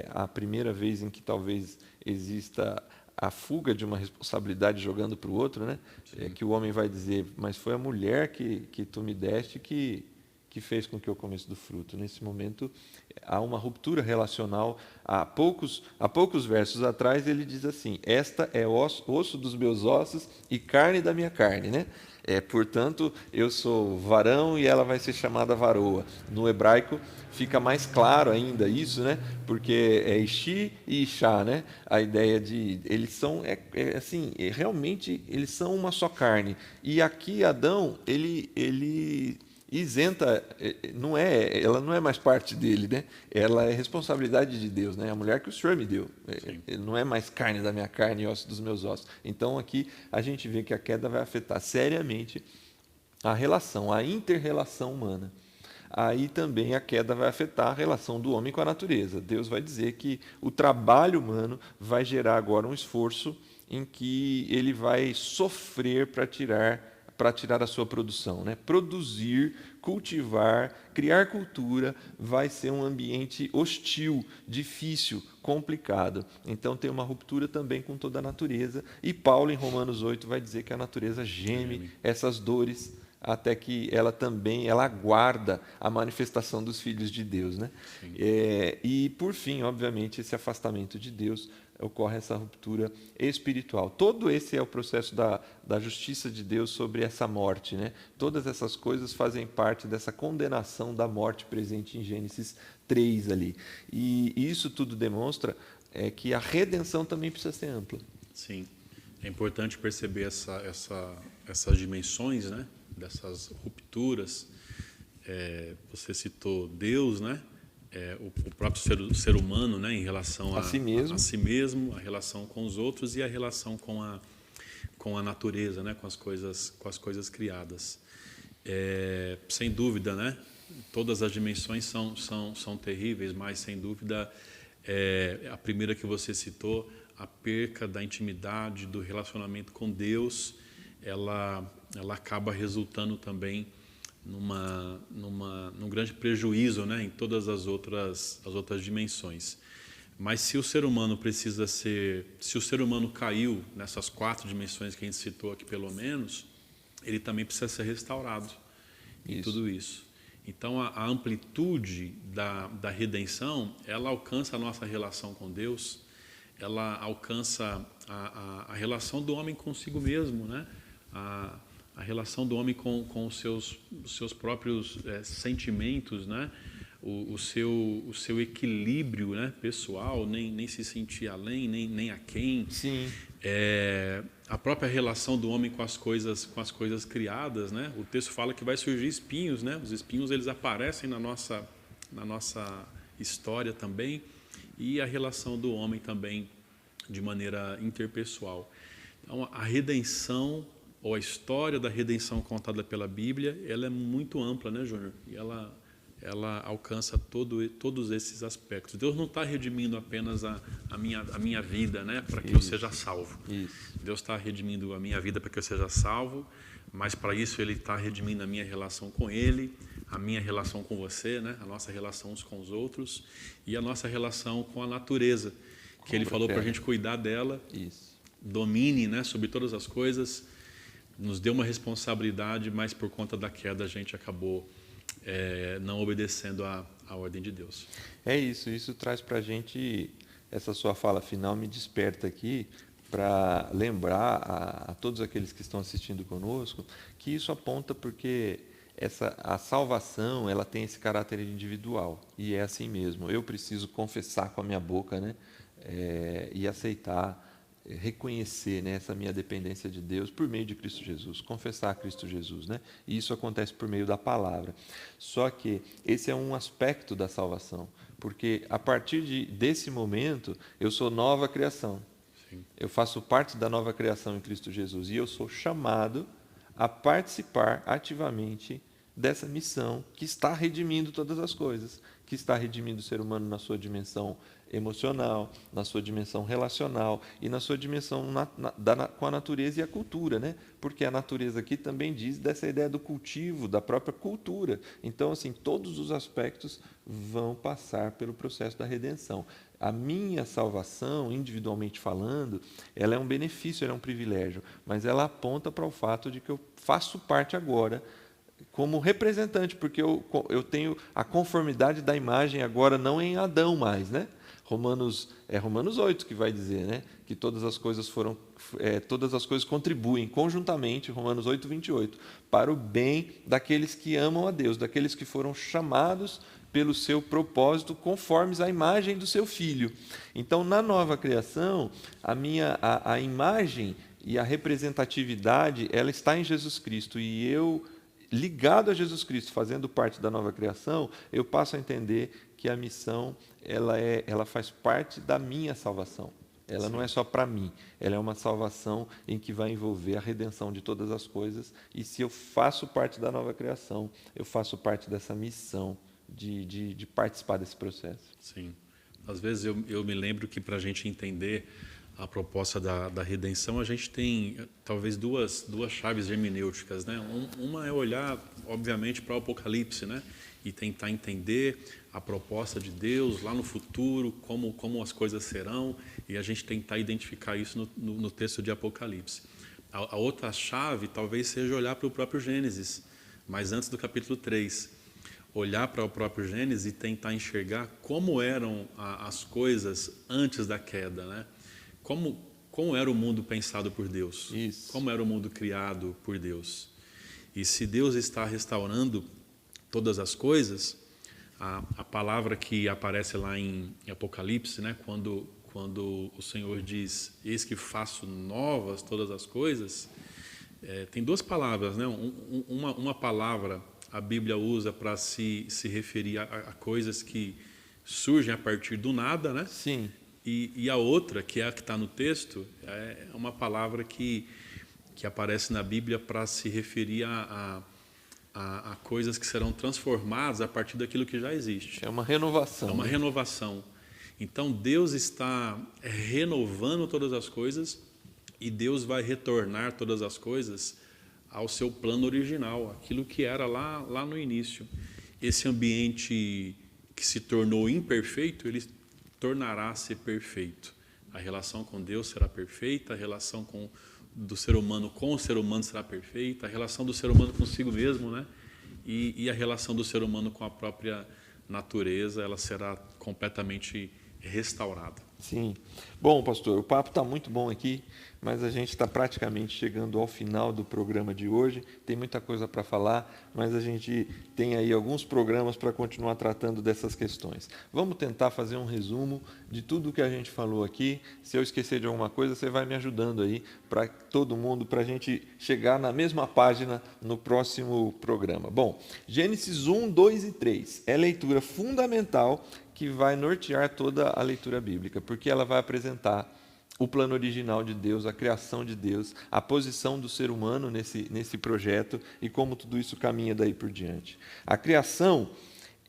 a primeira vez em que talvez exista a fuga de uma responsabilidade jogando para o outro, né? Que o homem vai dizer, mas foi a mulher que tu me deste que fez com que eu comesse do fruto. Nesse momento, há uma ruptura relacional. Há poucos versos atrás, ele diz assim, esta é osso dos meus ossos e carne da minha carne, né? Portanto, eu sou varão e ela vai ser chamada varoa. No hebraico fica mais claro ainda isso, né? Porque é Ishi e Ishá, né? A ideia de eles são assim, realmente eles são uma só carne. E aqui Adão, ele isenta, ela não é mais parte dele, né? Ela é responsabilidade de Deus, né? A mulher que o Senhor me deu, não é mais carne da minha carne e osso dos meus ossos. Então aqui a gente vê que a queda vai afetar seriamente a inter-relação humana. Aí também a queda vai afetar a relação do homem com a natureza. Deus vai dizer que o trabalho humano vai gerar agora um esforço em que ele vai sofrer para tirar a sua produção, né? Produzir, cultivar, criar cultura vai ser um ambiente hostil, difícil, complicado. Então tem uma ruptura também com toda a natureza. E Paulo, em Romanos 8, vai dizer que a natureza geme essas dores até que ela aguarda a manifestação dos filhos de Deus, né? E por fim, obviamente, esse afastamento de Deus ocorre essa ruptura espiritual. Todo esse é o processo da justiça de Deus sobre essa morte, né? Todas essas coisas fazem parte dessa condenação da morte presente em Gênesis 3 ali. E isso tudo demonstra que a redenção também precisa ser ampla. Sim, é importante perceber essas dimensões, né? Dessas rupturas. Você citou Deus, né? O próprio ser humano, né, em relação a si mesmo, a relação com os outros e a relação com a natureza, né, com as coisas criadas. Sem dúvida, né, todas as dimensões são terríveis, mas sem dúvida a primeira que você citou, a perca da intimidade, do relacionamento com Deus, ela acaba resultando também num grande prejuízo, né, em todas as outras dimensões. Mas se o ser humano caiu nessas 4 dimensões que a gente citou aqui pelo menos, ele também precisa ser restaurado em tudo isso. Então a amplitude da redenção, ela alcança a nossa relação com Deus, ela alcança a relação do homem consigo mesmo, né? A relação do homem com os seus próprios sentimentos, né? O seu equilíbrio, né? Pessoal, nem se sentir além, nem aquém. Sim. A própria relação do homem com as coisas criadas, né? O texto fala que vai surgir espinhos, né? Os espinhos eles aparecem na nossa história também, e a relação do homem também de maneira interpessoal. Então a redenção, ou a história da redenção contada pela Bíblia, ela é muito ampla, né, Júnior? E ela ela alcança todos esses aspectos. Deus não está redimindo apenas a minha vida, né, para que eu seja salvo. Isso. Deus está redimindo a minha vida para que eu seja salvo, mas para isso Ele está redimindo a minha relação com Ele, a minha relação com você, né, a nossa relação uns com os outros e a nossa relação com a natureza, que Ele falou para a gente cuidar dela, domine, né, sobre todas as coisas, nos deu uma responsabilidade, mas por conta da queda a gente acabou não obedecendo à ordem de Deus. É isso traz para a gente, essa sua fala final me desperta aqui para lembrar a todos aqueles que estão assistindo conosco que isso aponta porque a salvação ela tem esse caráter individual e é assim mesmo. Eu preciso confessar com a minha boca, né, e aceitar, reconhecer, né, essa minha dependência de Deus por meio de Cristo Jesus, confessar Cristo Jesus, né? E isso acontece por meio da palavra. Só que esse é um aspecto da salvação, porque a partir desse momento eu sou nova criação. Sim. Eu faço parte da nova criação em Cristo Jesus e eu sou chamado a participar ativamente dessa missão que está redimindo todas as coisas, que está redimindo o ser humano na sua dimensão emocional, na sua dimensão relacional e na sua dimensão com a natureza e a cultura, né? Porque a natureza aqui também diz dessa ideia do cultivo, da própria cultura. Então, assim, todos os aspectos vão passar pelo processo da redenção. A minha salvação, individualmente falando, ela é um benefício, ela é um privilégio, mas ela aponta para o fato de que eu faço parte agora como representante, porque eu tenho a conformidade da imagem agora não em Adão mais, né? Romanos 8 que vai dizer, né, que todas as coisas contribuem conjuntamente, Romanos 8, 28, para o bem daqueles que amam a Deus, daqueles que foram chamados pelo seu propósito conformes à imagem do seu Filho. Então, na nova criação, a imagem e a representatividade, ela está em Jesus Cristo, e eu, ligado a Jesus Cristo, fazendo parte da nova criação, eu passo a entender que a missão ela faz parte da minha salvação. Ela Sim. não é só para mim, ela é uma salvação em que vai envolver a redenção de todas as coisas, e se eu faço parte da nova criação, eu faço parte dessa missão de participar desse processo. Sim. Às vezes eu me lembro que para a gente entender a proposta da redenção, a gente tem talvez duas chaves hermenêuticas, né? Uma é olhar, obviamente, para o Apocalipse, né? E tentar entender a proposta de Deus lá no futuro, como as coisas serão, e a gente tentar identificar isso no texto de Apocalipse. A outra chave talvez seja olhar para o próprio Gênesis, mas antes do capítulo 3. Olhar para o próprio Gênesis e tentar enxergar como eram as coisas antes da queda, né? Como era o mundo pensado por Deus? Isso. Como era o mundo criado por Deus? E se Deus está restaurando todas as coisas, a palavra que aparece lá em Apocalipse, né, quando o Senhor diz, eis que faço novas todas as coisas, tem duas palavras, né? Uma palavra a Bíblia usa para se referir a coisas que surgem a partir do nada, né? Sim. E a outra, que é a que está no texto, é uma palavra que aparece na Bíblia para se referir a coisas que serão transformadas a partir daquilo que já existe. É uma renovação. É uma renovação. Então, Deus está renovando todas as coisas e Deus vai retornar todas as coisas ao seu plano original, aquilo que era lá no início. Esse ambiente que se tornou imperfeito, ele tornará a ser perfeito. A relação com Deus será perfeita, a relação do ser humano com o ser humano será perfeita, a relação do ser humano consigo mesmo, né? E a relação do ser humano com a própria natureza, ela será completamente restaurada. Sim. Bom, pastor, o papo está muito bom aqui, mas a gente está praticamente chegando ao final do programa de hoje. Tem muita coisa para falar, mas a gente tem aí alguns programas para continuar tratando dessas questões. Vamos tentar fazer um resumo de tudo o que a gente falou aqui. Se eu esquecer de alguma coisa, você vai me ajudando aí, para todo mundo, para a gente chegar na mesma página no próximo programa. Bom, Gênesis 1, 2 e 3 é leitura fundamental que vai nortear toda a leitura bíblica, porque ela vai apresentar o plano original de Deus, a criação de Deus, a posição do ser humano nesse projeto e como tudo isso caminha daí por diante. A criação,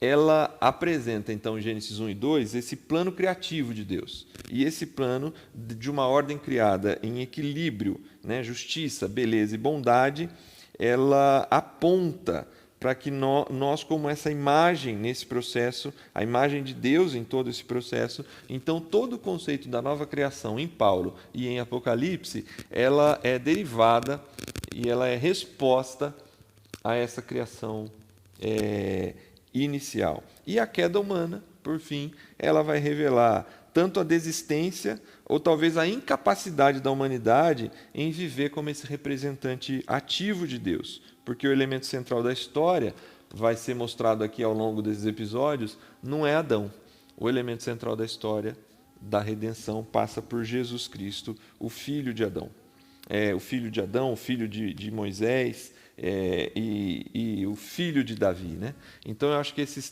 ela apresenta, então, em Gênesis 1 e 2, esse plano criativo de Deus. E esse plano de uma ordem criada em equilíbrio, né, justiça, beleza e bondade, ela aponta para que nós, como essa imagem nesse processo, a imagem de Deus em todo esse processo, então todo o conceito da nova criação em Paulo e em Apocalipse, ela é derivada e ela é resposta a essa criação inicial. E a queda humana, por fim, ela vai revelar tanto a desistência ou talvez a incapacidade da humanidade em viver como esse representante ativo de Deus, porque o elemento central da história vai ser mostrado aqui ao longo desses episódios, não é Adão. O elemento central da história da redenção passa por Jesus Cristo, o filho de Adão. O filho de Adão, o filho de Moisés, e o filho de Davi, né? Então eu acho que essas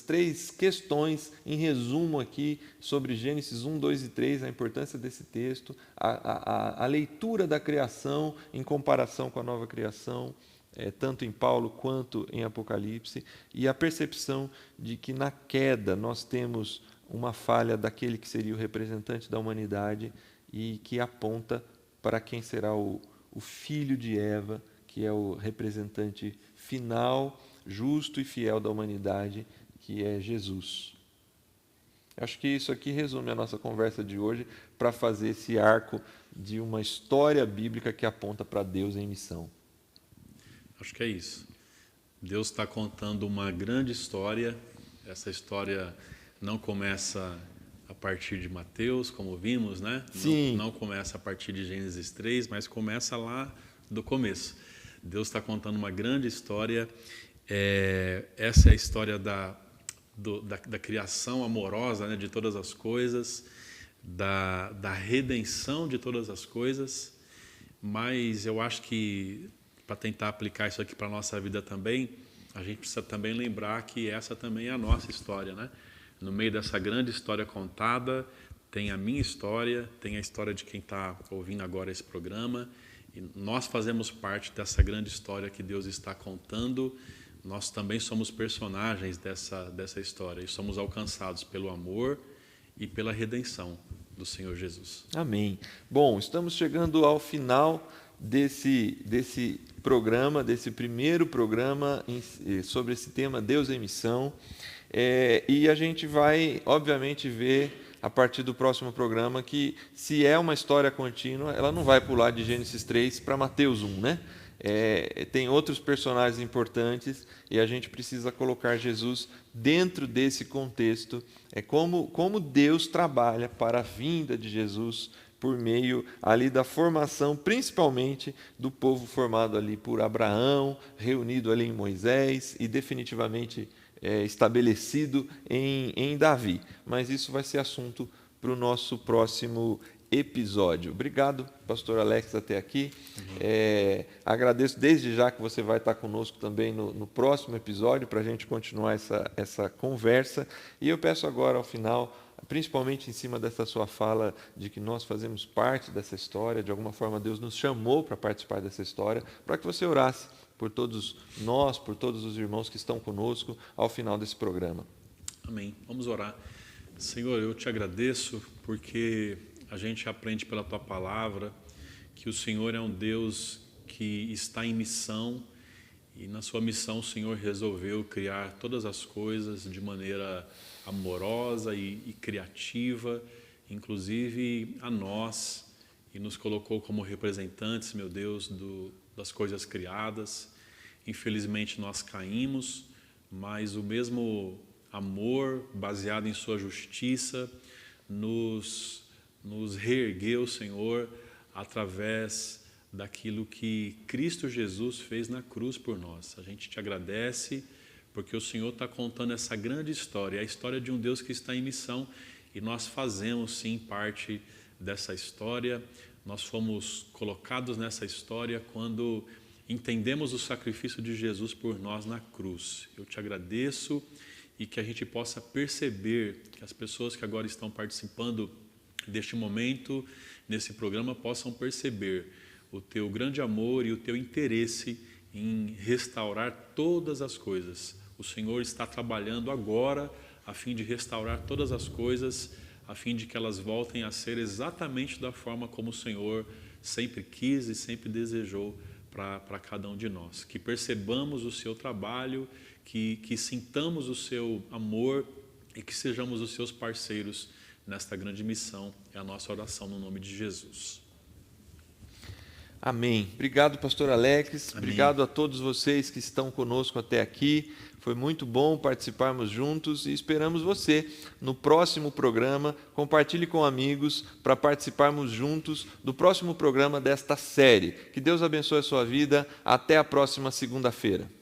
três questões, em resumo aqui, sobre Gênesis 1, 2 e 3, a importância desse texto, a leitura da criação em comparação com a nova criação, tanto em Paulo quanto em Apocalipse, e a percepção de que na queda nós temos uma falha daquele que seria o representante da humanidade e que aponta para quem será o filho de Eva, que é o representante final, justo e fiel da humanidade, que é Jesus. Acho que isso aqui resume a nossa conversa de hoje para fazer esse arco de uma história bíblica que aponta para Deus em missão. Acho que é isso. Deus está contando uma grande história. Essa história não começa a partir de Mateus, como vimos, né? Sim. Não começa a partir de Gênesis 3, mas começa lá do começo. Deus está contando uma grande história. Essa é a história da criação amorosa, né, de todas as coisas, da redenção de todas as coisas. Mas eu acho que, para tentar aplicar isso aqui para a nossa vida também, a gente precisa também lembrar que essa também é a nossa história, né? No meio dessa grande história contada, tem a minha história, tem a história de quem está ouvindo agora esse programa, e nós fazemos parte dessa grande história que Deus está contando. Nós também somos personagens dessa história e somos alcançados pelo amor e pela redenção do Senhor Jesus. Amém. Bom, estamos chegando ao final desse programa, desse primeiro programa sobre esse tema Deus em Missão. E a gente vai, obviamente, ver a partir do próximo programa que, se é uma história contínua, ela não vai pular de Gênesis 3 para Mateus 1, né? Tem outros personagens importantes e a gente precisa colocar Jesus dentro desse contexto. Como Deus trabalha para a vinda de Jesus por meio ali da formação, principalmente do povo formado ali por Abraão, reunido ali em Moisés e definitivamente estabelecido em Davi. Mas isso vai ser assunto para o nosso próximo episódio. Obrigado, pastor Alex, até aqui. Agradeço desde já que você vai estar conosco também no próximo episódio para a gente continuar essa conversa. E eu peço agora, ao final, principalmente em cima dessa sua fala de que nós fazemos parte dessa história, de alguma forma Deus nos chamou para participar dessa história, para que você orasse por todos nós, por todos os irmãos que estão conosco ao final desse programa. Amém. Vamos orar. Senhor, eu te agradeço porque a gente aprende pela Tua Palavra que o Senhor é um Deus que está em missão e na sua missão o Senhor resolveu criar todas as coisas de maneira amorosa e criativa, inclusive a nós, e nos colocou como representantes, meu Deus, das coisas criadas. Infelizmente nós caímos, mas o mesmo amor baseado em sua justiça nos reergueu, Senhor, através daquilo que Cristo Jesus fez na cruz por nós. A gente te agradece porque o Senhor está contando essa grande história, a história de um Deus que está em missão, e nós fazemos sim parte dessa história. Nós fomos colocados nessa história quando entendemos o sacrifício de Jesus por nós na cruz. Eu te agradeço e que a gente possa perceber, que as pessoas que agora estão participando deste momento, nesse programa, possam perceber o teu grande amor e o teu interesse em restaurar todas as coisas. O Senhor está trabalhando agora a fim de restaurar todas as coisas, a fim de que elas voltem a ser exatamente da forma como o Senhor sempre quis e sempre desejou para cada um de nós. Que percebamos o seu trabalho, que sintamos o seu amor e que sejamos os seus parceiros nesta grande missão. É a nossa oração no nome de Jesus. Amém. Obrigado, pastor Alex. Amém. Obrigado a todos vocês que estão conosco até aqui. Foi muito bom participarmos juntos e esperamos você no próximo programa. Compartilhe com amigos para participarmos juntos do próximo programa desta série. Que Deus abençoe a sua vida. Até a próxima segunda-feira.